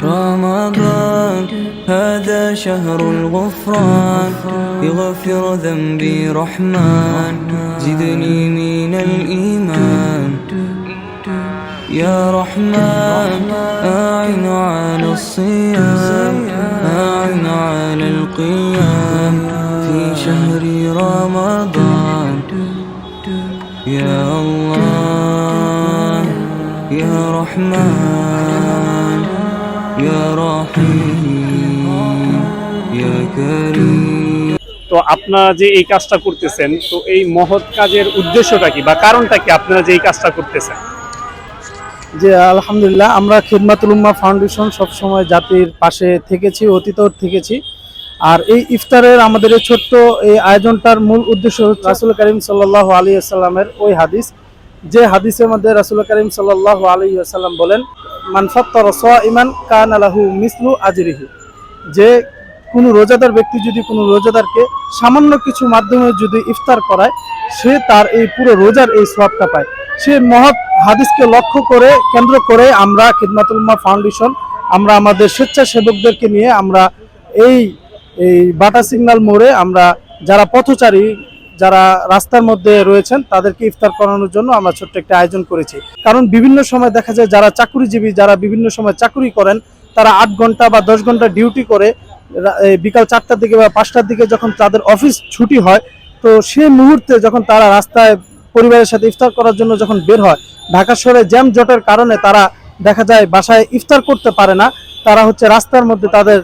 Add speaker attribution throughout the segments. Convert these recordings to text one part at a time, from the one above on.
Speaker 1: رمضان هذا شهر الغفران يغفر ذنبي رحمن زدني من الإيمان يا رحمن أعن على الصيام أعن على القيام في شهر رمضان يا الله يا رحمن يا رحيم يا كريم।
Speaker 2: তো আপনারা যে এই কাজটা করতেছেন, তো এই মহৎ কাজের উদ্দেশ্যটা কি বা কারণটা কি আপনারা যে এই কাজটা করতেছেন?
Speaker 3: যে আলহামদুলিল্লাহ, আমরা খিদমাতুল উম্মাহ ফাউন্ডেশন সবসময় জাতির পাশে থেকেছি, অতীতেও থেকেছি। আর এই ইফতারের আমাদের এই ছোট্ট এই আয়োজনটার মূল উদ্দেশ্য হচ্ছে রাসূল করিম সাল্লাল্লাহু আলাইহি ওয়াসাল্লামের ওই হাদিস, যে হাদিসের মধ্যে রাসূল করিম সাল্লাল্লাহু আলাইহি ওয়াসাল্লাম বলেন, মান ফাত্তারা সাইমান কানা লাহু মিসলু আজরিহি, যে কোনো রোজাদার ব্যক্তি যদি কোনো রোজাদারকে সামান্য কিছু মাধ্যমে যদি ইফতার করায়, সে তার এই পুরো রোজার এই সওয়াবটা পায়। সে মহৎ হাদিসকে লক্ষ্য করে কেন্দ্র করে আমরা খিদমাতুল উম্মাহ ফাউন্ডেশন, আমরা আমাদের স্বেচ্ছাসেবকদেরকে নিয়ে আমরা এই বাটা সিগন্যাল মোড়ে আমরা যারা পথচারী, যারা রাস্তার মধ্যে রয়েছেন, তাদেরকে ইফতার করানোর জন্য আমরা ছোট্ট একটা আয়োজন করেছি। কারণ বিভিন্ন সময় দেখা যায় যারা চাকরিজীবী, যারা বিভিন্ন সময় চাকরি করেন, তারা 8 ঘন্টা বা 10 ঘন্টা ডিউটি করে বিকাল 4টার দিকে বা 5টার দিকে যখন তাদের অফিস ছুটি হয়, তো সেই মুহূর্তে যখন তারা রাস্তায় পরিবারের সাথে ইফতার করার জন্য যখন বের হয়, ঢাকা শহরে জ্যাম জটের কারণে তারা দেখা যায় বাসায় ইফতার করতে পারে না, তারা হচ্ছে রাস্তার মধ্যে তাদের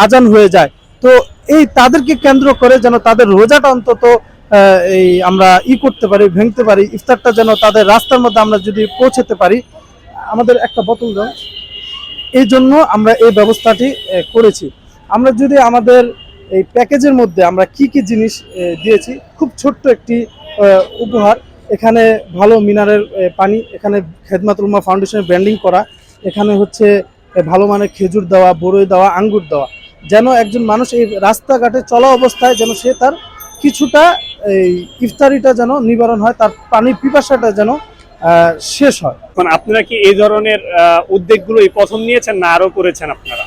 Speaker 3: আজান হয়ে যায়। তো এই তাদেরকে কেন্দ্র করে যেন তাদের রোজাটা অন্তত এই আমরা করতে পারি, ভেঙতে পারি, ইফতারটা যেন তাদের রাস্তার মধ্যে আমরা যদি পৌঁছাতে পারি, আমাদের একটা বোতল দেন, এই জন্য আমরা এই ব্যবস্থাটি করেছি। আমরা যদি আমাদের এই প্যাকেজের মধ্যে আমরা কি কি জিনিস দিয়েছি, খুব ছোট্ট একটি উপহার, এখানে ভালো মিনারেল পানি, এখানে খিদমাতুল উম্মাহ ফাউন্ডেশনের ব্র্যান্ডিং করা, এখানে হচ্ছে ভালো মানের খেজুর দেওয়া, বরই দেওয়া, আঙ্গুর দেওয়া, যেন একজন মানুষ এই রাস্তাঘাটে চলা অবস্থায় যেন সে তার কিছুটা এই ইফতারিটা যেন নিবারণ হয়, তার পানির পিপাসাটা যেন শেষ হয়।
Speaker 2: মানে আপনারা কি এই ধরনের উদ্যোগগুলো এই প্রথম নিয়েছেন না আরো করেছেন আপনারা?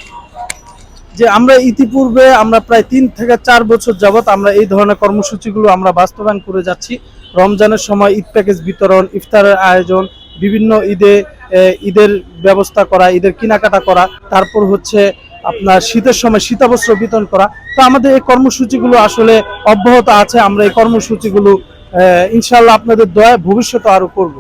Speaker 3: যে আমরা ইতিপূর্বে আমরা প্রায় 3 থেকে 4 বছর যাবত আমরা এই ধরনের কর্মসূচিগুলো আমরা বাস্তবায়ন করে যাচ্ছি। রমজানের সময় ঈদ প্যাকেজ বিতরণ, ইফতারের আয়োজন, বিভিন্ন ঈদের ব্যবস্থা করা, ঈদের কেনাকাটা করা, তারপর হচ্ছে আপনার শীতের সময় শীতাবস্ত্র বিতরণ করা। তো আমাদের এই কর্মসূচিগুলো আসলে অব্যাহত আছে। আমরা এই কর্মসূচিগুলো ইনশাআল্লাহ আপনাদের দয়ায় ভবিষ্যতে আরো করব।